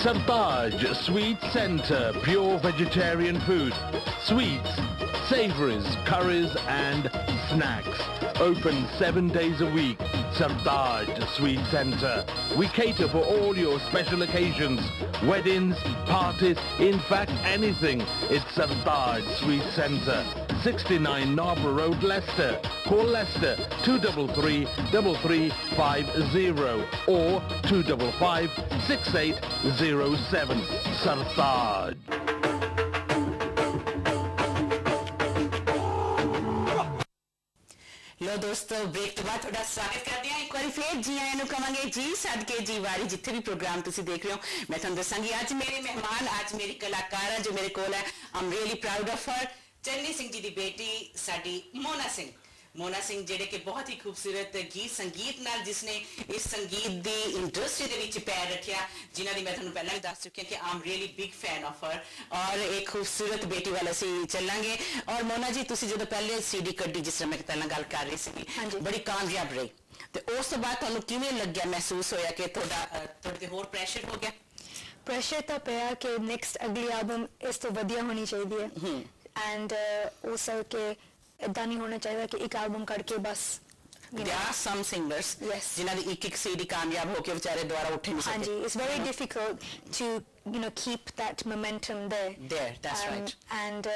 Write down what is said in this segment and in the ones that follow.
Sartaj Sweet Center, pure vegetarian food, sweets, savories, curries and snacks. Open 7 days a week. Sartaj Sweet Center. We cater for all your special occasions, weddings, parties, in fact anything. It's Sartaj Sweet Center, 69 Narborough Road, Leicester. Call Leicester 233 3350 or 255 6807. Sartaj. लो दोस्तों break तो बाद थोड़ा स्वागत करते हैं एक बार फिर जी आया नु कहांगे जी सदके जी वारी जिथे भी प्रोग्राम तुसी देख रहे हो मैं तुहानू दसांगी आज मेरे मेहमान आज मेरी कलाकार जो मेरे कोल है I am really proud of her Channi Singh ji दी बेटी साडी मोना सिंह जेडे के बहुत ही खूबसूरत गीत संगीत नाल जिसने इस संगीत दी इंडस्ट्री दे विच पैर रखिया जिन्हां दी मैं तुहानू पहला भी दस चुकी कि आई am really big fan of her और एक खूबसूरत बेटी वाला सी चलांगे और मोना जी तुसी जदों पहले सीडी कड्डी जिस तरह मैं पहला गल कर रही सी बड़ी कामयाब रही ते उस तो बाद तुहानू किवें लगया महसूस होया कि थोड़ा ते होर प्रेशर हो गया प्रेशर तो पिया कि नेक्स्ट अगली एल्बम इस तो वधिया होनी चाहिए एंड आल्सो के इदा नहीं होना चाहिए कि एक एल्बम करके बस there are some singers जिन्हां दी एक सीडी कामयाब होके बेचारे दोबारा उठ नहीं सकते हाँ जी it's very difficult to keep that momentum there that's right and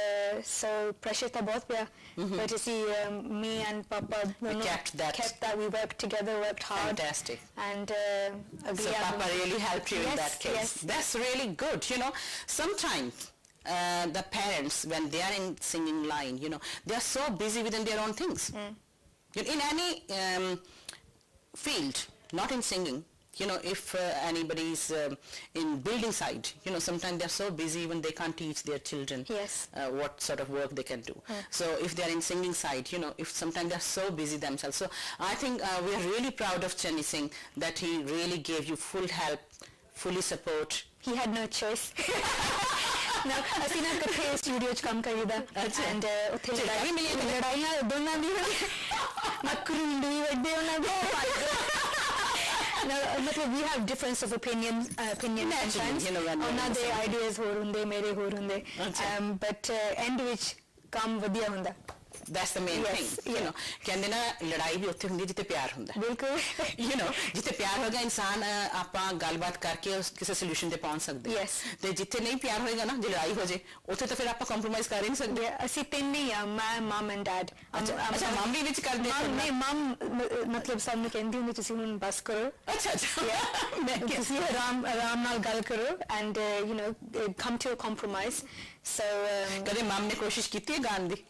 so pressure था बहुत पिया but you see me and Papa we kept that we worked together worked hard fantastic and so Papa really helped you in that case that's really good sometimes the parents when they are in singing line they are so busy within their own things in any field not in singing if anybody is in building side sometimes they are so busy even they can't teach their children what sort of work they can do so if they are in singing side if sometimes they are so busy themselves so I think we are really proud of Channi Singh that he really gave you full help fully support he had no choice ना ਅਸੀਂ ਨਾ ਇਕੱਠੇ studio 'ਚ ਕੰਮ ਕਰੀਦਾ and ਉੱਥੇ ਲੜਾਈਆਂ ਦੋਨਾਂ ਦੀ ਮਕਰੂੰਡੀ ਵੱਡੇ ਉਹਨਾਂ ਦੇ मतलब we have difference of opinion sometimes ਉਹਨਾਂ ਦੇ ideas ਹੋਰ ਹੁੰਦੇ ਮੇਰੇ ਹੋਰ ਹੁੰਦੇ but end ਵਿੱਚ ਕੰਮ ਵਧੀਆ ਹੁੰਦਾ that's the main thing कहंदे ना लड़ाई भी उत्थे हुंदी जिथे प्यार हुंदा बिल्कुल जिथे प्यार होगा इंसान आपां गलबात करके उस किसी सॉल्यूशन ते पहुंच सकदे ते जिथे नहीं प्यार होएगा ना जे लड़ाई हो जाए उत्थे तो फिर आपां कंप्रोमाइज कर ही नहीं सकदे ਅਸੀਂ ਤਿੰਨ ਹੀ ਆ ਮੈਂ ਮਮ ਐਂਡ ਡੈਡ अच्छा मम भी विच कर दे नहीं मम मतलब ਸਾਨੂੰ ਕਹਿੰਦੀ ਹੁੰਦੀ ਤੁਸੀਂ ਹੁਣ ਬਸ ਕਰੋ अच्छा मैं ਤੁਸੀਂ ਆਰਾਮ ਨਾਲ ਗੱਲ ਕਰੋ and come to a compromise so कदे मम ने कोशिश कीती है गान दी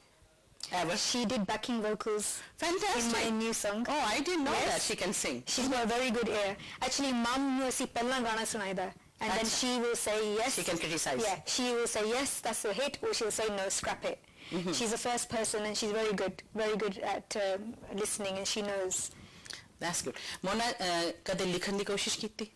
ever she did backing vocals fantastic in my new song oh I didn't know that she can sing she's got a very good ear actually mom nu asi pehla gana sunaida and then she will say yes she can criticize she will say yes that's a hit or she'll say no scrap it she's the first person and she's very good at listening and she knows that's good Mona kade likhan di koshish ਕੀਤੀ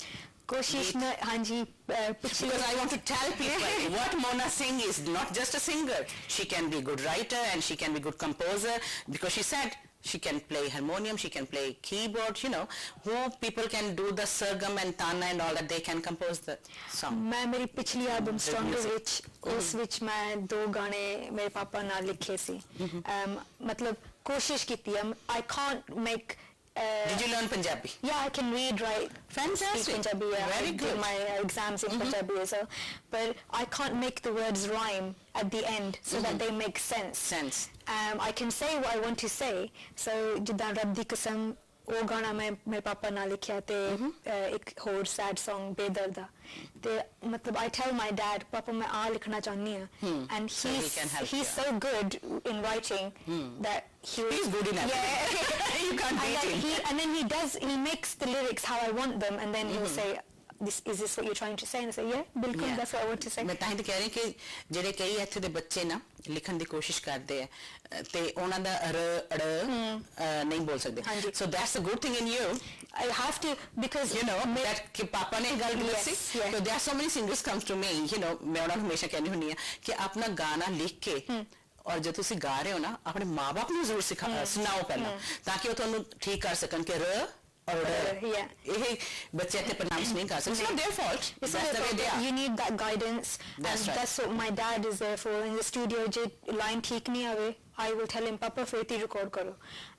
कोशिश में हाँ जी because I want to tell people what Mona Singh is not just a singer she can be a good writer and she can be a good composer because she said she can play harmonium she can play keyboard who people can do the sargam and tana and all that they can compose the song मैं मेरी पिछली album stronger विच उस विच मैं 2 गाने मेरे पापा नाल लिखे सी मतलब कोशिश कीती I can't make did you learn Punjabi yeah I can read write fantastic Punjabi very good my exams in Punjabi as well but I can't make the words rhyme at the end so that they make sense I can say what I want to say so ਜਿੱਦਾਂ ਰੱਬ ਦੀ ਕਸਮ ਉਹ ਗਾਣਾ ਮੈਂ ਮੇਰੇ ਪਾਪਾ ਨਾਲ ਲਿਖਿਆ ਤੇ ਇੱਕ ਹੋਰ ਸੈਡ Song ਬੇਦਰਦ ਦਾ ਤੇ ਮਤਲਬ I tell my dad ਪਾਪਾ ਮੈਂ ਆ ਲਿਖਣਾ ਚਾਹੁੰਦੀ ਹਾਂ and he's so good in writing that he's good enough you can't beat him and then he makes the lyrics how I want them and then he'll say is this what you're trying to say and I say yeah ਬਿਲਕੁਲ that's what I want to say ਮੈਂ ਤਾਂ ਹੀ ਕਹਿ ਰਹੀ ਕਿ ਜਿਹੜੇ ਕਈ ਇੱਥੇ ਦੇ ਬੱਚੇ ਨਾ ਲਿਖਣ ਦੀ ਕੋਸ਼ਿਸ਼ ਕਰਦੇ ਆ ਤੇ ਉਹਨਾਂ ਦਾ ਨਹੀਂ ਬੋਲ ਸਕਦੇ so that's a good thing in you I have to because that ਕਿ ਪਾਪਾ ਨੇ ਗੱਲ ਦੱਸੀ so there are so many singers comes to me ਮੈਂ ਉਹਨਾਂ ਨੂੰ ਹਮੇਸ਼ਾ ਕਹਿੰਦੀ ਹੁੰਦੀ ਆ ਕਿ ਆਪਣਾ ਗਾਣਾ ਲਿਖ ਕੇ और जो तुसी गा रहे हो ना अपने माँ बाप ਨੂੰ ਜ਼ਰੂਰ ਸੁਣਾਓ ਪਹਿਲਾਂ ਤਾਂ ਕਿ ਉਹ ਤੁਹਾਨੂੰ ਠੀਕ ਕਰ ਸਕਣ ਕਿ ਰ ਇਹ ਬੱਚੇ ਇੱਥੇ pronounce ਨਹੀਂ ਕਰ ਸਕਦੇ, it's not their fault, It's that's not the way they are. you need that guidance, That's and right. that's what my dad is there for. In the studio, je line theek nahi aave, I will tell him, Papa feti record karo,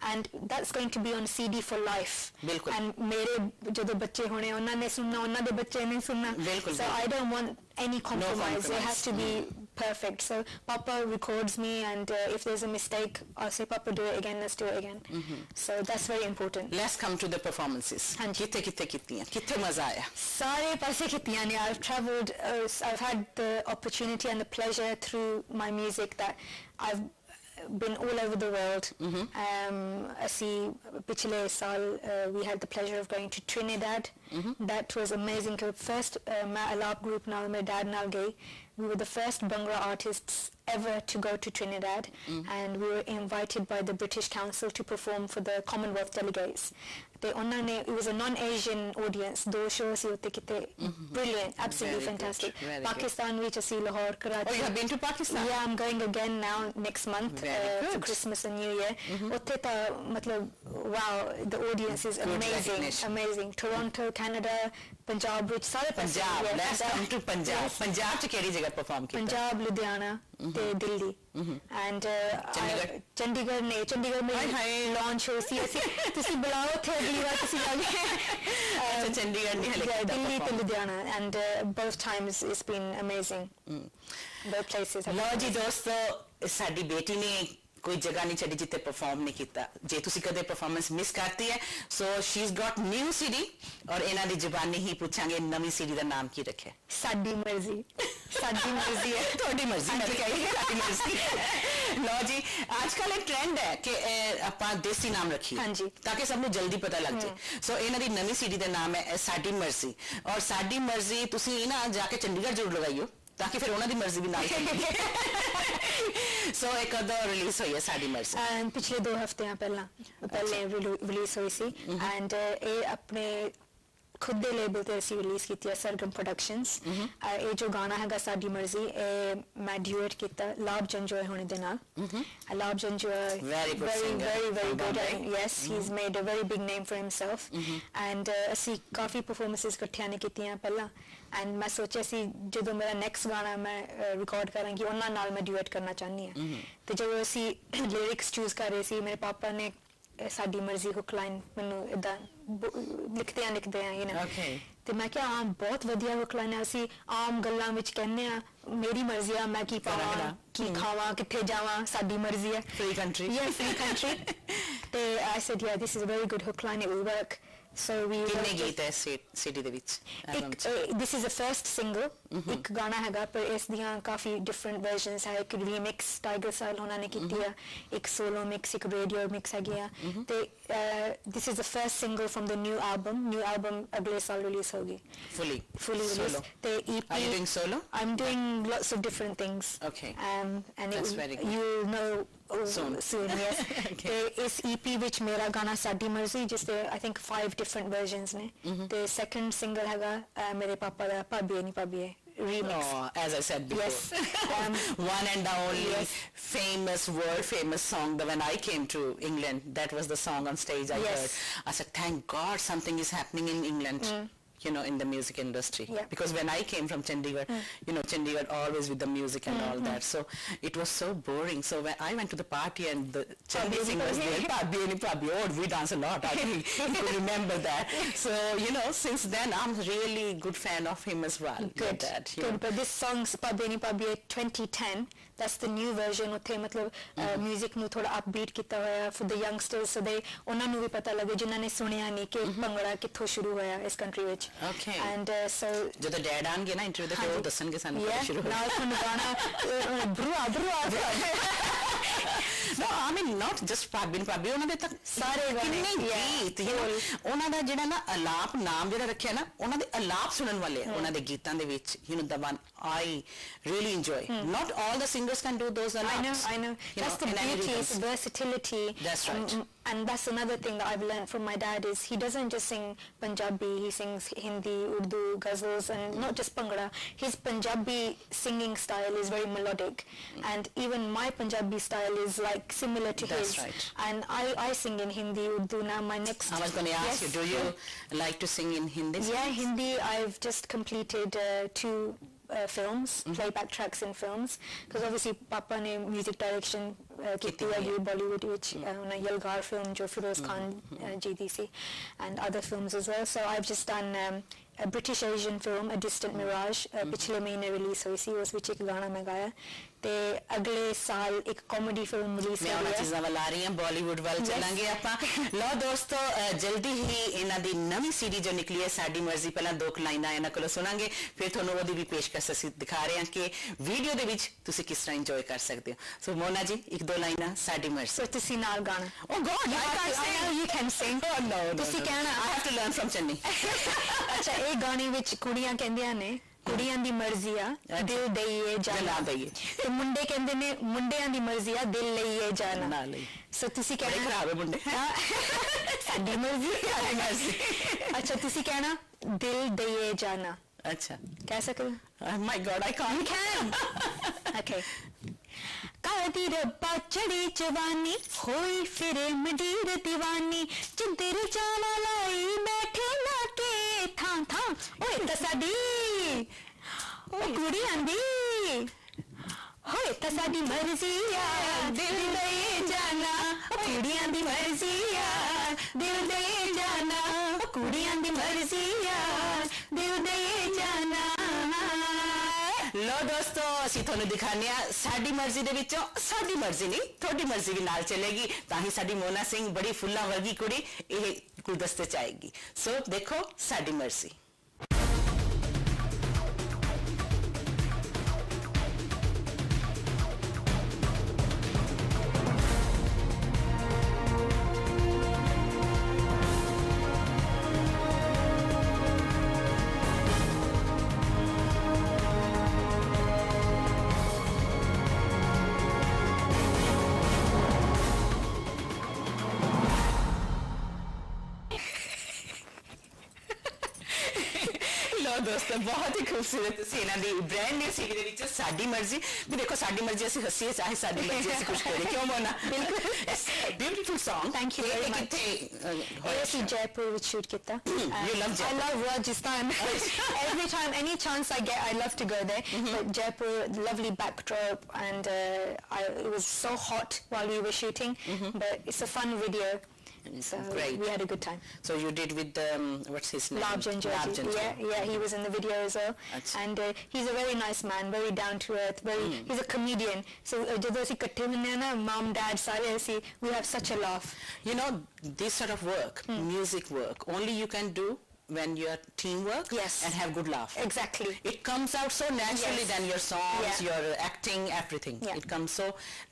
and that's going to be on CD for life. बिल्कुल. And मेरे जो बच्चे होने उन्होंने ने सुनना, उन्होंने दे बच्चे ने सुनना. बिल्कुल, So I don't want any compromise. It has to be perfect. So Papa records me, and if there's a mistake, I'll say, Papa, do it again. Let's do it again. So that's very important. Let's come to the performances. ਹਾਂਜੀ. ਕਿੱਥੇ ਕੀਤੀਆਂ, ਕਿੱਥੇ ਮਜ਼ਾ ਆਇਆ? ਸਾਰੇ ਪਾਸੇ ਕੀਤੀਆਂ ਨੇ. I've traveled, I've had the opportunity and the pleasure through my music that I've been all over the world. ਅਸੀਂ ਪਿਛਲੇ ਸਾਲ we had the pleasure of going to Trinidad. That was amazing. First ਮੈਂ ਅਲਾਪ group ਨਾਲ ਮੇਰੇ dad ਨਾਲ ਗਈ. We were the first Bhangra artists ever to go to Trinidad, and we were invited by the British Council to perform for the Commonwealth delegates. It was a non-Asian audience. Do shows brilliant, absolutely Very fantastic. good, very good. Pakistan which asi Lahore, Karachi. Oh, you have been to Pakistan? Yeah, I'm going again now next month Very for good. Christmas and New Year. Uthe ta matlab wow, the audience is Good amazing, recognition. amazing. Toronto, Canada, Punjab which ਸਾਰੇ ਪਾਸੇ Punjab, yeah, let's come to Punjab. Yes. Punjab ਚ ਕਿਹੜੀ ਜਗ੍ਹਾ perform ਕੀਤਾ? ਪੰਜਾਬ, ਲੁਧਿਆਣਾ ਤੇ Delhi, and Chandigarh? Chandigarh ਨਹੀਂ, ਚੰਡੀਗੜ੍ਹ ਹਾਏ ਮੇਂ ਹਾਏ। ਲਾਂਚ ਹੋਈ ਸੀ. ਤੁਸੀਂ ਬੁਲਾਓ ਉੱਥੇ ਅਗਲੀ ਵਾਰ ਤੁਸੀਂ ਆ ਗਏ. ਅੱਛਾ, ਚੰਡੀਗੜ੍ਹ ਨਹੀਂ ਹਲੇ ਕੀਤਾ ਦਿੱਲੀ ਤੇ perform. Ludhiana, and both times it's been amazing. Both places have ਲਓ ਜੀ ਦੋਸਤੋ, ਸਾਡੀ ਬੇਟੀ ਨੇ ਕੋਈ ਜਗ੍ਹਾ ਨਹੀਂ ਛੱਡੀ ਜਿੱਥੇ ਪਰਫਾਰਮ ਨਹੀਂ ਕੀਤਾ. ਜੇ ਤੁਸੀਂ ਕਦੇ ਪਰਫਾਰਮੈਂਸ ਮਿਸ ਕਰਤੀ ਹੈ, ਸੋ ਸ਼ੀ ਇਜ਼ ਗॉट ਨਿਊ ਸੀਡੀ, ਔਰ ਇਹਨਾਂ ਦੀ ਜ਼ੁਬਾਨੀ ਹੀ ਪੁੱਛਾਂਗੇ ਨਵੀਂ ਸੀਡੀ ਦਾ ਨਾਮ ਕੀ ਰੱਖਿਆ? ਸਾਡੀ ਮਰਜ਼ੀ. ਸਾਡੀ ਮਰਜ਼ੀ ਹੈ. ਤੁਹਾਡੀ ਮਰਜ਼ੀ, ਮੈਂ ਤਾਂ ਕਹੀ ਸਾਡੀ ਮਰਜ਼ੀ. ਲਓ ਜੀ, ਅੱਜ ਕੱਲ੍ਹ ਇੱਕ ਟ੍ਰੈਂਡ ਹੈ ਕਿ ਆਪਾਂ ਦੇਸੀ ਨਾਮ ਰੱਖੀਏ, ਹਾਂਜੀ, ਤਾਂ ਕਿ ਸਭ ਨੂੰ ਜਲਦੀ ਪਤਾ ਲੱਗ ਜਾਏ. ਸੋ ਇਹਨਾਂ ਦੀ ਨਵੀਂ ਸੀਡੀ ਦਾ ਨਾਮ ਹੈ ਸਾਡੀ ਮਰਜ਼ੀ, ਔਰ ਸਾਡੀ ਮਰਜ਼ੀ ਤੁਸੀਂ ਨਾ ਜਾ ਕੇ ਚੰਡੀਗੜ੍ਹ ਜ਼ਰੂਰ ਲਗਾਈਓ, ਤਾਂ ਕਿ ਫਿਰ ਉਹਨਾਂ ਦੀ ਮਰਜ਼ੀ ਵੀ ਨਾਲ ਚੱਲੇ. ਸੋ ਇਹ ਕਦੋਂ ਰਿਲੀਜ਼ ਹੋਈ ਹੈ ਸਾਡੀ ਮਰਜ਼ੀ? ਪਿਛਲੇ 2 ਹਫ਼ਤਿਆਂ ਪਹਿਲੇ ਰਿਲੀਜ਼ ਹੋਈ ਸੀ, ਐਂਡ ਇਹ ਆਪਣੇ ਖੁਦ ਦੇ ਲੇਬਲ ਤੇ ਅਸੀਂ ਰਿਲੀਜ਼ ਕੀਤੀ ਹੈ, ਸਰਗਮ ਪ੍ਰੋਡਕਸ਼ਨਸ. ਇਹ ਜੋ ਗਾਣਾ ਹੈਗਾ ਸਾਡੀ ਮਰਜ਼ੀ, ਇਹ ਮੈਂ ਡਿਊਟ ਕੀਤਾ ਲਾਭ ਜੰਜੋਏ ਹੋਣੇ ਦੇ ਨਾਲ. ਲਾਭ ਜੰਜੋਏ Very good singer very from good, Bombay. and yes, he's made a very big name for himself. And ਅਸੀਂ ਕਾਫੀ ਪਰਫਾਰਮੈਂਸਿਸ ਇਕੱਠਿਆਂ ਨੇ ਕੀਤੀਆਂ ਪਹਿਲਾਂ, ਐਂਡ ਮੈਂ ਸੋਚਿਆ ਸੀ ਜਦੋਂ ਮੇਰਾ ਨੈਕਸਟ ਗਾਣਾ ਮੈਂ ਰਿਕਾਰਡ ਕਰਾਂਗੀ ਉਹਨਾਂ ਨਾਲ ਮੈਂ ਡਿਊਟ ਕਰਨਾ ਚਾਹੁੰਦੀ ਹਾਂ. ਤੇ ਜਦੋਂ ਅਸੀਂ ਲਿਰਿਕਸ ਚੂਜ਼ ਕਰ ਰਹੇ ਸੀ, ਮੇਰੇ ਪਾਪਾ ਨੇ ਸਾਡੀ ਮਰਜ਼ੀ ਹੁੱਕ ਲਾਈਨ ਮੈਨੂੰ ਇਦਾਂ ਲਿਖਦੇ ਆ Okay. ਤੇ ਮੈਂ ਕਿਹਾ ਬਹੁਤ ਵਧੀਆ ਹੁੱਕ ਲਾਈਨ ਹੈ. ਅਸੀਂ ਆਮ ਗੱਲਾਂ ਵਿੱਚ ਕਹਿੰਦੇ ਆ ਮੇਰੀ ਮਰਜ਼ੀ ਆ, ਮੈਂ ਕੀ ਪਾਵਾਂ, ਕੀ ਖਾਵਾਂ, ਕਿੱਥੇ ਜਾਵਾਂ, ਸਾਡੀ ਮਰਜ਼ੀ ਹੈ. Free country. Yeah, free country. ਤੇ I said, yeah, this is a very good hook line, it will work. So we ਕਿੰਨੇ ਗੀਤ ਹੈ ਸੀਡੀ ਦੇ ਵਿੱਚ? this is the first single. ਇੱਕ ਗਾਣਾ ਹੈਗਾ, ਪਰ ਇਸ ਦੀਆਂ ਕਾਫੀ different versions ਹੈ. ਇੱਕ remix ਟਾਈਗਰ ਸਾਹਿਲ ਉਹਨਾਂ ਨੇ ਕੀਤੀ ਆ, ਇੱਕ solo mix, ਇੱਕ radio mix ਹੈਗੀ ਆ. ਤੇ this is the first single from the new album ਅਗਲੇ ਸਾਲ ਰਿਲੀਜ਼ ਹੋਗੀ. fully released. solo. The EP. Are you doing solo? I'm doing lots of different things. Okay. And That's very good. you'll know soon, yes. Okay. ਤੇ ਇਸ EP ਵਿੱਚ ਮੇਰਾ ਗਾਣਾ ਸਾਡੀ ਮਰਜ਼ੀ, ਜਿਸ ਦੇ I think 5 different versions ਨੇ. ਤੇ second single ਹੈਗਾ ਮੇਰੇ ਪਾਪਾ ਦਾ ਭਾਬੀਏ ਨੀ ਭਾਬੀਏ remix. Oh, as I said before. Yes. One and the only Yes. famous, world famous song that when I came to England, that was the song on stage I Yes. heard. I said, thank God something is happening in England. You know, in the music industry. Yeah. Because when I came from Chandigarh, you know, Chandigarh always with the music and all that. So it was so boring. So when I went to the party and the Chandi singers there, Pabbi ni Pabbi, oh, we dance a lot. I think you could remember that. So, you know, since then I'm really good fan of him as well. Good. That, you Good. know. But this song Pabbi ni Pabbi 2010, that's the new version. ਉੱਥੇ ਮਤਲਬ music ਨੂੰ ਥੋੜਾ upbeat ਕੀਤਾ ਹੋਇਆ for the youngsters, so they ਉਹਨਾਂ ਨੂੰ ਵੀ ਪਤਾ ਲੱਗੇ ਜਿਨ੍ਹਾਂ ਨੇ ਸੁਣਿਆ ਨਹੀਂ ਕਿ ਭੰਗੜਾ ਕਿੱਥੋਂ ਸ਼ੁਰੂ ਹੋਇਆ ਇਸ ਕੰਟਰੀ ਵਿੱਚ. Okay. And so ਜਦੋਂ ਡੈਡ ਆਣਗੇ ਨਾ ਇੰਟਰਵਿਊ ਤੇ ਫਿਰ ਉਹ ਦੱਸਣਗੇ ਸਾਨੂੰ ਕਦੋਂ ਸ਼ੁਰੂ ਹੋਇਆ. ਨਾਲ ਤੁਹਾਨੂੰ ਗਾਣਾ Barua No, I mean not just Pabbi ni Pabbi, ਉਹਨਾਂ ਦੇ ਤਾਂ ਸਾਰੇ ਗਾਣੇ, ਕਿੰਨੇ yeah, ਗੀਤ, you know, ਉਹਨਾਂ ਦਾ ਜਿਹੜਾ ਨਾ ਅਲਾਪ ਨਾਮ ਜਿਹੜਾ ਰੱਖਿਆ ਨਾ, ਉਹਨਾਂ ਦੇ ਅਲਾਪ ਸੁਣਨ ਵਾਲੇ ਆ ਉਹਨਾਂ ਦੇ ਗੀਤਾਂ ਦੇ ਵਿੱਚ, you know, the one I really enjoy. Not all the singers can do those alarms. I know. That's the beauty, it's versatility. That's right. And that's another thing that I've learned from my dad is he doesn't just sing Punjabi, he sings Hindi, Urdu, ghazals, and not just Bhangra. His Punjabi singing style is very melodic, and even my Punjabi style is like similar to his. That's right. And I sing in Hindi, Urdu. Now my next... I was going to ask you, do you like to sing in Hindi? Yeah, Hindi. I've just completed 2 films, playback tracks in films, because obviously Papa ne music direction ਕੀਤੀ ਹੈ Bollywood ਵਿੱਚ ਉਹਨਾਂ Elgar film ਜੋ ਫਿਰੋਜ਼ ਖਾਨ ਜੀ ਦੀ ਸੀ, and other films as well. So I've just done a British Asian film, A Distant Mirage, ਪਿਛਲੇ ਮਹੀਨੇ release ਹੋਈ ਸੀ, ਉਸ ਵਿੱਚ ਇੱਕ ਗਾਣਾ ਮੈਂ ਗਾਇਆ, ਤੇ ਅਗਲੇ ਸਾਲ ਇੱਕ ਕਾਮੇਡੀ ਫਿਲਮ ਰਿਲੀਜ਼ ਮੈਂ ਉਹਨਾਂ ਚੀਜ਼ਾਂ ਵੱਲ ਆ ਰਹੀ ਹਾਂ, ਬਾਲੀਵੁੱਡ ਵੱਲ ਚੱਲਾਂਗੇ ਆਪਾਂ। ਲਓ ਦੋਸਤੋ, ਜਲਦੀ ਹੀ ਇਹਨਾਂ ਦੀ ਨਵੀਂ ਸੀਡੀ ਜੋ ਨਿਕਲੀ ਹੈ ਸਾਡੀ ਮਰਜ਼ੀ, ਪਹਿਲਾਂ 2 ਲਾਈਨਾਂ ਇਹਨਾਂ ਕੋਲੋਂ ਸੁਣਾਂਗੇ, ਫਿਰ ਤੁਹਾਨੂੰ ਉਹਦੀ ਵੀ ਪੇਸ਼ਕਸ਼ ਅਸੀਂ ਦਿਖਾ ਰਹੇ ਹਾਂ ਕਿ ਵੀਡੀਓ ਦੇ ਵਿੱਚ ਤੁਸੀਂ ਕਿਸ ਤਰ੍ਹਾਂ ਇੰਜੋਏ ਕਰ ਸਕਦੇ ਹੋ। ਸੋ ਮੋਨਾ ਜੀ, 1-2 ਲਾਈਨਾਂ ਸਾਡੀ ਮਰਜ਼ੀ। ਸੋ ਤੁਸੀਂ ਨਾਲ ਗਾਣਾ। Oh God, I can't sing. I know you can sing. Oh no, ਤੁਸੀਂ ਕਹਿਣਾ I have to learn from Chennai. ਅੱਛਾ, ਇਹ ਗਾਣੇ ਵਿੱਚ ਕੁੜੀਆਂ ਕਹਿੰਦੀਆਂ ਨੇ ਕੁੜੀਆਂ ਦੀ ਮਰਜ਼ੀ ਆ ਦਿਲ ਦਈਏ ਜਾਨਾ ਦਈਏ, ਤੇ ਮੁੰਡੇ ਕਹਿੰਦੇ ਨੇ ਮੁੰਡਿਆਂ ਦੀ ਮਰਜ਼ੀ ਆ ਦਿਲ ਲਈਏ ਜਾਨਾ ਨਾ ਲਈ। ਸੋ ਤੁਸੀਂ ਕਹਿਣਾ ਖਰਾਬ ਹੈ ਮੁੰਡੇ, ਸਾਡੀ ਮਰਜ਼ੀ ਸਾਡੀ ਮਰਜ਼ੀ। ਅੱਛਾ, ਤੁਸੀਂ ਕਹਿਣਾ ਦਿਲ ਦਈਏ ਜਾਨਾ। ਅੱਛਾ, ਕਹਿ ਸਕਦੇ? My God, I can't. You can. Okay. ਕਾਦੀ ਰੱਬਾ ਚੜੀ ਜਵਾਨੀ ਹੋਈ ਫਿਰੇ ਮੰਡੀਰ ਦੀਵਾਨੀ ਜਿੰਦਰ ਚਾਵਾ ਲਾਈ ਬੈਠੇ ਨਾ ਕੇ ਥਾਂ ਥਾਂ ਓਏ ਤਾਂ ਸਾਡੀ ਓ ਕੁੜੀ ਆਂਦੀ ਹੋਏ ਤਾਂ ਸਾਡੀ ਮਰਜ਼ੀ ਆ ਦਿਲ ਦੇ ਜਾਨਾ ਕੁੜੀਆਂ ਦੀ ਮਰਜ਼ੀ ਆ ਦਿਲ ਦੇ ਜਾਨਾ ਕੁੜੀਆਂ ਦੀ ਮਰਜ਼ੀ ਆ ਦਿਲ ਦੇ ਜਾਨਾ। ਲੋ ਦੋਸਤੋ, ਅਸੀਂ ਤੁਹਾਨੂੰ ਦਿਖਾਉਂਦੇ ਹਾਂ ਸਾਡੀ ਮਰਜ਼ੀ ਦੇ ਵਿੱਚੋਂ ਸਾਡੀ ਮਰਜ਼ੀ ਨਹੀਂ, ਤੁਹਾਡੀ ਮਰਜ਼ੀ ਵੀ ਨਾਲ ਚੱਲੇਗੀ, ਤਾਂ ਹੀ ਸਾਡੀ ਮੋਨਾ ਸਿੰਘ ਬੜੀ ਫੁੱਲਾਂ ਵਰਗੀ ਕੁੜੀ ਇਹ ਗੁਲਦਸਤੇ ਚ ਆਏਗੀ। ਸੋ ਦੇਖੋ ਸਾਡੀ ਮਰਜ਼ੀ। ਦੋਸਤੋ, ਬਹੁਤ ਹੀ ਖੂਬਸੂਰਤ ਸੀ ਇਹਨਾਂ ਦੀ ਬ੍ਰਾਂਡ ਨਿਊ ਸੀਡੀ ਦੇ ਵਿੱਚ ਸਾਡੀ ਮਰਜ਼ੀ ਵੀ। ਦੇਖੋ ਸਾਡੀ ਮਰਜ਼ੀ ਅਸੀਂ ਹੱਸੀਏ ਚਾਹੇ ਸਾਡੀ ਮਰਜ਼ੀ ਅਸੀਂ ਕੁਝ ਕਰੀਏ, ਕਿਉਂ ਮੋਨਾ? ਬਿਲਕੁਲ beautiful song. Thank you very much. ਇਹ ਅਸੀਂ ਜੈਪੁਰ ਵਿੱਚ ਸ਼ੂਟ ਕੀਤਾ। You love Jaipur. I love Rajasthan. Every time, any chance I get, I love to go there. But Jaipur, lovely backdrop, and it was so hot while we were shooting, but it's a fun video. So great. We had a good time. So you did with what's his name? Labjan Georgie. Yeah, he was in the video as well. And he's a very nice man, very down to earth. He's a comedian. So ਜਦੋਂ ਅਸੀਂ ਇਕੱਠੇ ਹੁੰਦੇ ਆ ਨਾ, mom, dad, ਸਾਰੇ ਅਸੀਂ, we have such a laugh. You know, this sort of work, music work, only you can do when you're teamwork. Yes. And have good laugh. Exactly. It comes out so naturally. Than your songs, your acting, everything. Yeah. It comes so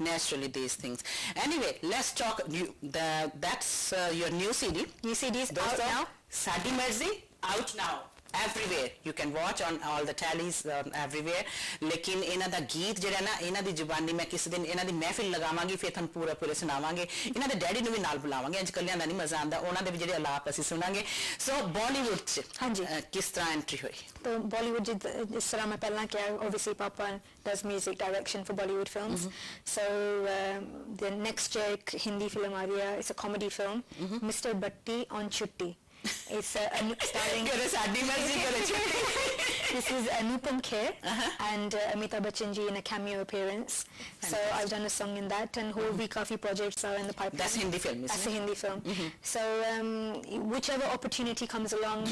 naturally, these things. Anyway, let's talk. That's your new CD. New CD is out now. Saadi Marzi, out now. Everywhere you can watch on all the tallies, everywhere. लेकिन इन्हां दा गीत जिहड़ा ना, इन्हां दी जुबानी मैं किस दिन इन्हां दी महफिल लगावांगी, फिर तुहानूं पूरा सुनावांगे। इन्हां दे डैडी नूं भी नाल बुलावांगे, अंज कल्लियां दा नहीं मजा आंदा, उन्हां दे भी जिहड़े अलाप असीं सुनांगे। सो बॉलीवुड च ਹਾਂਜੀ किस तरह एंट्री हुई? तो बॉलीवुड जिस तरह मैं पहला किया, obviously Papa does music direction for Bollywood films. So the next year एक हिंदी फिल्म आ रही है, it's a comedy film, Mr. Bhatti on Chutti. It's starring साडी मर्जी करे छुट्टी। This is Anupam Kher and Amitabh Bachchan ji in a cameo appearance. So I've done a song in that, and whole भी काफी projects are in the pipeline. That's Hindi film, isn't it? That's a Hindi film. So whichever opportunity comes along,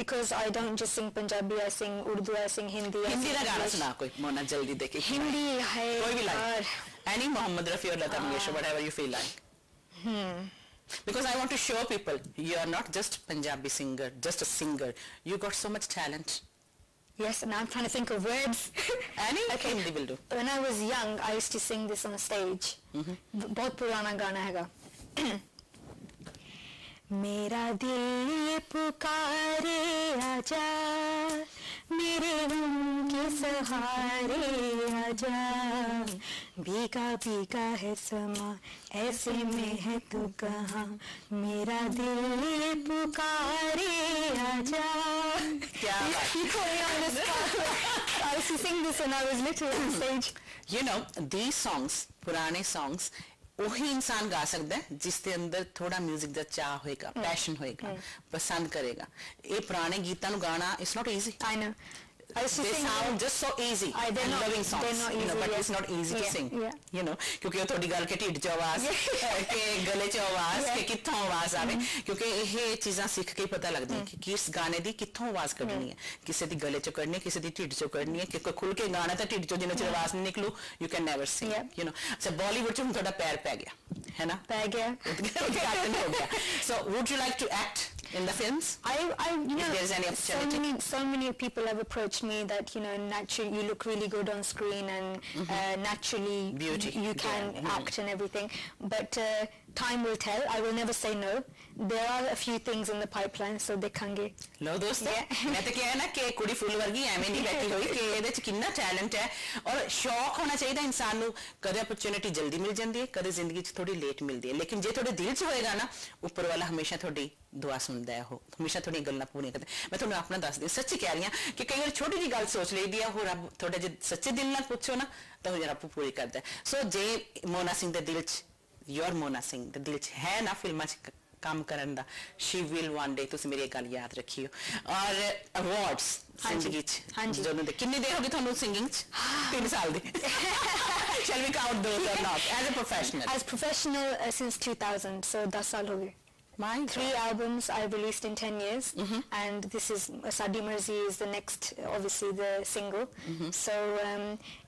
because I don't just sing Punjabi, I sing Urdu, I sing Hindi. Hindi का गाना सुना कोई मोना जल्दी देखे। Hindi है कोई भी line, any Mohammed Rafi or Lata Mangeshkar, whatever you feel like. Because I want to show people you are not just Punjabi singer, just a singer. You got so much talent. Yes, and I'm trying to think of words. Any Hindi will do. When I was young, I used to sing this on stage. बहुत पुराना गाना हैगा। मेरा दिल ये पुकारे आजा, मेरे गम के सहारे आजा, भीगा भीगा है समा ऐसे में है तू कहाँ, मेरा दिल पुकारे आजा. क्या बात. You put me on the spot. I used to sing this when I was little on stage. You know, these songs, पुराने songs, वही इंसान गा सकता है जिसके अंदर थोड़ा म्यूजिक ਦਾ ਚਾਹ ਹੋਏਗਾ, ਪੈਸ਼ਨ ਹੋਏਗਾ, ਪਸੰਦ ਕਰੇਗਾ. ਇਹ ਪੁਰਾਣੇ ਗੀਤਾਂ ਨੂੰ ਗਾਣਾ it's not easy. I know. I used to They sing sound just so easy. They're and not- loving songs. they're not you know, easy, but yeah. it's not easy to Yeah, sing. yeah. You know, ਕਿਉਂਕਿ ਉਹ ਤੁਹਾਡੀ ਗੱਲ ਕਿ ਢਿੱਡ 'ਚ ਆਵਾਜ਼, ਕਿ ਗਲੇ 'ਚ ਆਵਾਜ਼, ਕਿ ਕਿੱਥੋਂ ਆਵਾਜ਼ ਆਵੇ, ਕਿਉਂਕਿ ਇਹ ਚੀਜ਼ਾਂ ਸਿੱਖ ਕੇ ਹੀ ਪਤਾ ਲੱਗਦੀਆਂ ਕਿ ਕਿਸ ਗਾਣੇ ਦੀ ਕਿੱਥੋਂ ਆਵਾਜ਼ ਕੱਢਣੀ ਹੈ. ਕਿਸੇ ਦੀ ਗਲੇ 'ਚੋਂ ਕੱਢਣੀ ਹੈ, ਕਿਸੇ ਦੀ ਢਿੱਡ 'ਚੋਂ ਕੱਢਣੀ ਹੈ. ਕਿ ਕੋਈ ਖੁੱਲ ਕੇ ਗਾਣਾ ਤਾਂ ਢਿੱਡ 'ਚੋਂ ਜਿੰਨਾ ਚਿਰ ਆਵਾਜ਼ ਨਹੀਂ ਨਿਕਲੂ you can never sing. Yeah. You know, ਅੱਛਾ ਬਾਲੀਵੁੱਡ 'ਚ ਹੁਣ ਤੁਹਾਡਾ ਪੈਰ ਪੈ ਗਿਆ ਹੈ ਨਾ. ਪੈ ਗਿਆ. ਉਦਘਾਟਨ ਹੋ ਗਿਆ. So would you like to act in the films? You know, there's any opportunity. so many people have approached me that, you know, naturally you look really good on screen and naturally Beauty. you can act and everything. But time will tell. I will never say no. There are a few things in the pipeline, so ਦੇਖਾਂਗੇ. ਲੋ ਦੋਸਤੋ, ਮੈਂ ਤਾਂ ਕਿਹਾ ਨਾ ਕਿ ਕੁੜੀ ਫੁੱਲ ਵਰਗੀ ਐਵੇਂ ਨਹੀਂ ਬੈਠੀ ਹੋਈ, ਕਿ ਇਹਦੇ 'ਚ ਕਿੰਨਾ ਟੈਲੈਂਟ ਹੈ ਔਰ ਸ਼ੌਕ ਹੋਣਾ ਚਾਹੀਦਾ ਇਨਸਾਨ ਨੂੰ. ਕਦੇ ਅਪਰਚੂਨਿਟੀ ਜਲਦੀ ਮਿਲ ਜਾਂਦੀ ਹੈ, ਕਦੇ ਜ਼ਿੰਦਗੀ 'ਚ ਥੋੜੀ ਲੇਟ ਮਿਲਦੀ ਹੈ, ਲੇਕਿਨ ਜੇ ਤੁਹਾਡੇ ਦਿਲ 'ਚ ਹੋਏਗਾ ਨਾ, ਉੱਪਰ ਵਾਲਾ ਹਮੇਸ਼ਾ ਤੁਹਾਡੀ ਦੁਆ ਸੁਣਦਾ ਹੈ, ਉਹ ਹਮੇਸ਼ਾ ਤੁਹਾਡੀਆਂ ਗੱਲਾਂ ਪੂਰੀਆਂ ਕਰਦਾ. ਮੈਂ ਤੁਹਾਨੂੰ ਆਪਣਾ ਦੱਸਦੀ, ਸੱਚੀ ਕਹਿ ਰਹੀ ਹਾਂ ਕਿ ਕਈ ਵਾਰ ਛੋਟੀ ਜਿਹੀ ਗੱਲ ਸੋਚ ਲਈਦੀ ਆ, ਉਹ ਰੱਬ ਤੁਹਾਡੇ ਜੇ ਸੱਚੇ ਦਿਲ ਨਾਲ ਪੁੱਛੋ ਨਾ ਤਾਂ ਉਹ ਰੱਬ ਪੂਰੀ ਕਰਦਾ. ਸੋ ਜੇ ਮੋਨਾ ਸਿੰਘ ਦੇ ਦਿਲ 'ਚ, ਯੋਰ ਮੋਨਾ ਸਿੰਘ ਦੇ ਦਿਲ 'ਚ ਹੈ ਨਾ ਫਿਲਮਾਂ 'ਚ ਕੰਮ ਕਰਨ ਦਾ, she will one day, ਤੁਸੀਂ ਮੇਰੀ ਇਹ ਗੱਲ ਯਾਦ ਰੱਖਿਓ. ਔਰ ਅਵਾਰਡਸ ਜ਼ਿੰਦਗੀ 'ਚ ਜਦੋਂ ਦੇ ਕਿੰਨੇ ਦੇ ਹੋਗੇ ਤੁਹਾਨੂੰ ਸਿੰਗਿੰਗ 'ਚ? 3 ਸਾਲ ਦੇ. Shall we count those or not as a professional? As professional since 2000, so 10 ਸਾਲ ਹੋ ਗਏ. My 3 albums I've released in 10 years, and this is Sadi Marzi is the next, obviously the single. So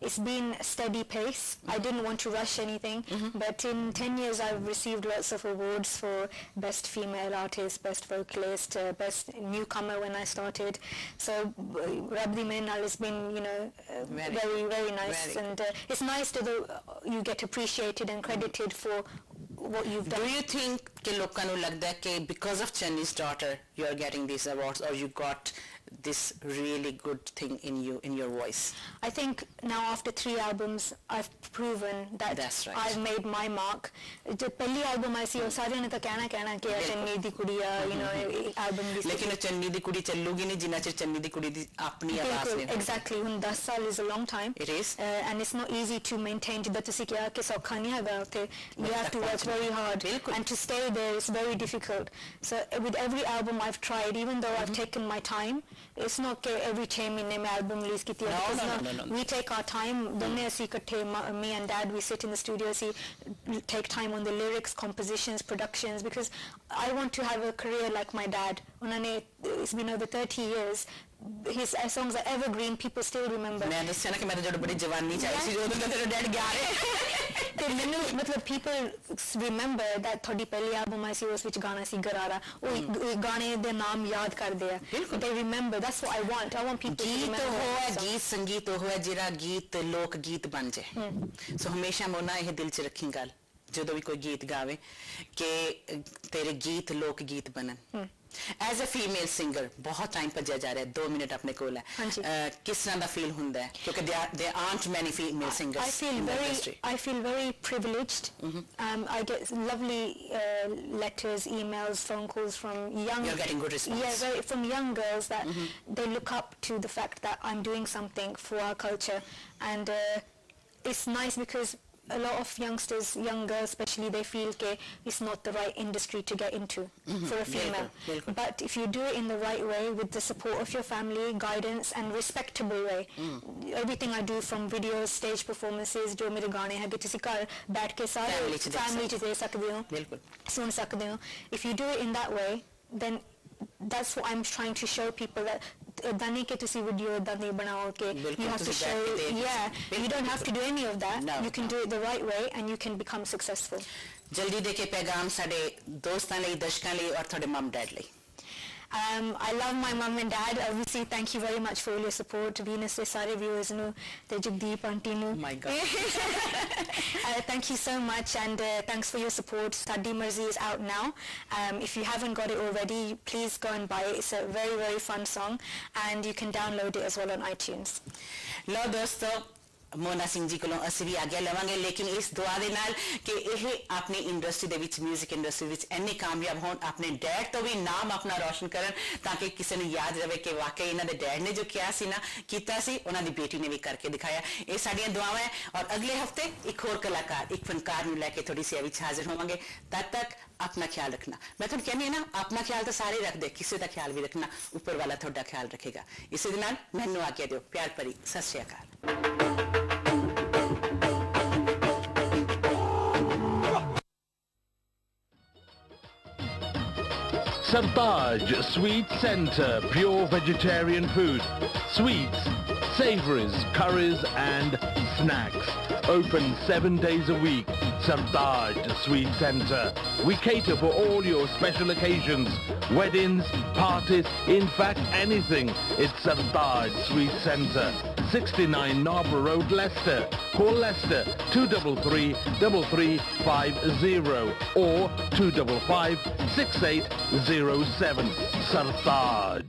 it's been a steady pace. I didn't want to rush anything, but in 10 years I've received lots of awards for best female artist, best vocalist, best newcomer when I started. So Rabdi Menal has been, you know, very, very nice, and it's nice to you get appreciated and credited for what you've done. Do you think कि लोगों को लगता है कि because of Channi's daughter you are getting these awards, or you got this really good thing in you, in your voice? I think now after 3 albums I've proven that That's right. I've made my mark. The पहली album I see, सारे ने तो कहना कि चन्नी दी कुड़िया, you know, album भी. लेकिन चन्नी दी कुड़ी चलूगी नहीं जिन्ना चिर चन्नी दी कुड़ी दी अपनी आवाज नहीं. Exactly. When 10 साल is a long time. It is. And it's not easy to maintain. जिद्दां तुसी किया कि सौखा नहीं हैगा उत्थे. You have to work very hard, and to stay there is very difficult. So with every album I've tried, even though I've taken my time, it's not that every 6 महीने में album release की थी. No. We take our time. दोनों ऐसी इकट्ठे, me and Dad, we sit in the studio, take time on the lyrics, compositions, productions, because I want to have a career like my dad. It's been over 30 years. His songs are evergreen. People still remember. मैं दस्या ना कि मैं तो जब बड़ी जवानी चाहिए सी जो तो तेरे डैड गा रहे. ਤੇ ਮੈਨੂੰ ਮਤਲਬ people remember that ਤੁਹਾਡੀ ਪਹਿਲੀ album ਆਈ ਸੀ ਉਸ ਵਿੱਚ ਗਾਣਾ ਸੀ ਗਰਾਰਾ, ਉਹ ਗਾਣੇ ਦੇ ਨਾਮ ਯਾਦ ਕਰਦੇ ਆ. They remember. That's what I want. I want people to ਗੀਤ remember. ਹੋਇਆ ਗੀਤ ਸੰਗੀਤ ਹੋਇਆ ਜਿਹੜਾ ਗੀਤ ਲੋਕ ਗੀਤ ਬਣ ਜਾਏ. ਸੋ ਹਮੇਸ਼ਾ ਮੋਨਾ ਇਹ ਦਿਲ 'ਚ ਰੱਖੀ ਗੱਲ ਜਦੋਂ ਵੀ ਕੋਈ ਗੀਤ ਗਾਵੇ ਕਿ ਤੇਰੇ ਗੀਤ ਲੋਕ ਗੀਤ ਬਣਨ. ਐਜ਼ ਅ ਫੀਮੇਲ ਸਿੰਗਰ ਬਹੁਤ ਟਾਈਮ ਭੱਜਿਆ ਜਾ ਰਿਹਾ, 2 ਮਿੰਟ ਆਪਣੇ ਕੋਲ ਹੈ. ਕਿਸ ਤਰ੍ਹਾਂ ਦਾ ਫੀਲ ਹੁੰਦਾ ਹੈ ਕਿਉਂਕਿ there aren't many female singers in the industry. I feel very privileged. I get lovely letters, emails, phone calls from young. You're getting good response. Yeah, from young girls that they look up to the fact that I'm doing something for our culture, and it's nice because a lot of youngsters, young girls especially, they feel that it's not the right industry to get into for a female. But if you do it in the right way, with the support of your family, guidance and respectable way, everything I do from videos, stage performances, जो मेरे गाने हैं कि तुसी घर बैठ के सारे family च देख सकते हो, सुन सकते हो. If you do it in that way, then that's what I'm trying to show people, that dani ke tusi video dani banao ke you have to show, you don't have to do any of that. You can do it the right way and you can become successful. ਜਲਦੀ ਦੇ ਕੇ ਪੈਗਾਮ ਸਾਡੇ ਦੋਸਤਾਂ ਲਈ, ਦਰਸ਼ਕਾਂ ਲਈ ਔਰ ਤੁਹਾਡੇ ਮਮ dad ਲਈ. I love my mum and dad. Obviously, thank you very much for all your support. Venus de sare viewers nu, te Jagdeep auntie nu. Oh my God. Thank you so much, and thanks for your support. Sadi Marzi is out now. If you haven't got it already, please go and buy it. It's a very, very fun song, and you can download it as well on iTunes. ਲਓ ਦੋਸਤੋ ਮੋਨਾ ਸਿੰਘ ਜੀ ਕੋਲੋਂ ਅਸੀਂ ਵੀ ਆਗਿਆ ਲਵਾਂਗੇ ਲੇਕਿਨ ਇਸ ਦੁਆ ਦੇ ਨਾਲ ਕਿ ਇਹ ਆਪਣੀ ਇੰਡਸਟਰੀ ਦੇ ਵਿੱਚ 뮤직 ਇੰਡਸਟਰੀ ਵਿੱਚ ਇੰਨੇ ਕਾਮਯਾਬ ਹੋਣ ਆਪਣੇ ਡੈਡ ਤੋਂ ਵੀ ਨਾਮ ਆਪਣਾ ਰੌਸ਼ਨ ਕਰਨ ਤਾਂ ਕਿ ਕਿਸੇ ਨੂੰ ਯਾਦ ਰਵੇ ਕਿ ਵਾਕਈ ਇਹਨਾਂ ਦੇ ਡੈਡ ਨੇ ਜੋ ਕਿਹਾ ਸੀ ਨਾ ਕੀਤਾ ਸੀ ਉਹਨਾਂ ਦੀ ਬੇਟੀ ਨੇ ਵੀ ਕਰਕੇ ਦਿਖਾਇਆ ਇਹ ਸਾਡੀਆਂ ਦੁਆਵਾਂ ਹੈ ਔਰ ਅਗਲੇ ਹਫਤੇ ਇੱਕ ਹੋਰ ਕਲਾਕਾਰ ਇੱਕ ਫਨਕਾਰ ਨੂੰ ਲੈ ਕੇ ਤੁਹਾਡੀ ਸੇਵਾ ਵਿੱਚ ਹਾਜ਼ਰ ਹੋਵਾਂਗੇ ਤਦ ਤੱਕ अपना ख्याल रखना मैं तो कहनी है ना अपना ख्याल तो सारे रख दे किसी का ख्याल भी रखना ऊपर वाला थोड़ा ख्याल रखेगा इसी दे नाल मैनू आज्ञा दिओ प्यार भरी सत श्री अकाल Sartaj Sweet Center, pure vegetarian food. Sweets, savories, curries and snacks. Open 7 days a week. Sartaj Sweet Center. We cater for all your special occasions, weddings, parties, in fact anything. It's Sartaj Sweet Center. 69 Narborough Road, Leicester. Call Leicester 233-3350 or 255-6807. Sartaj.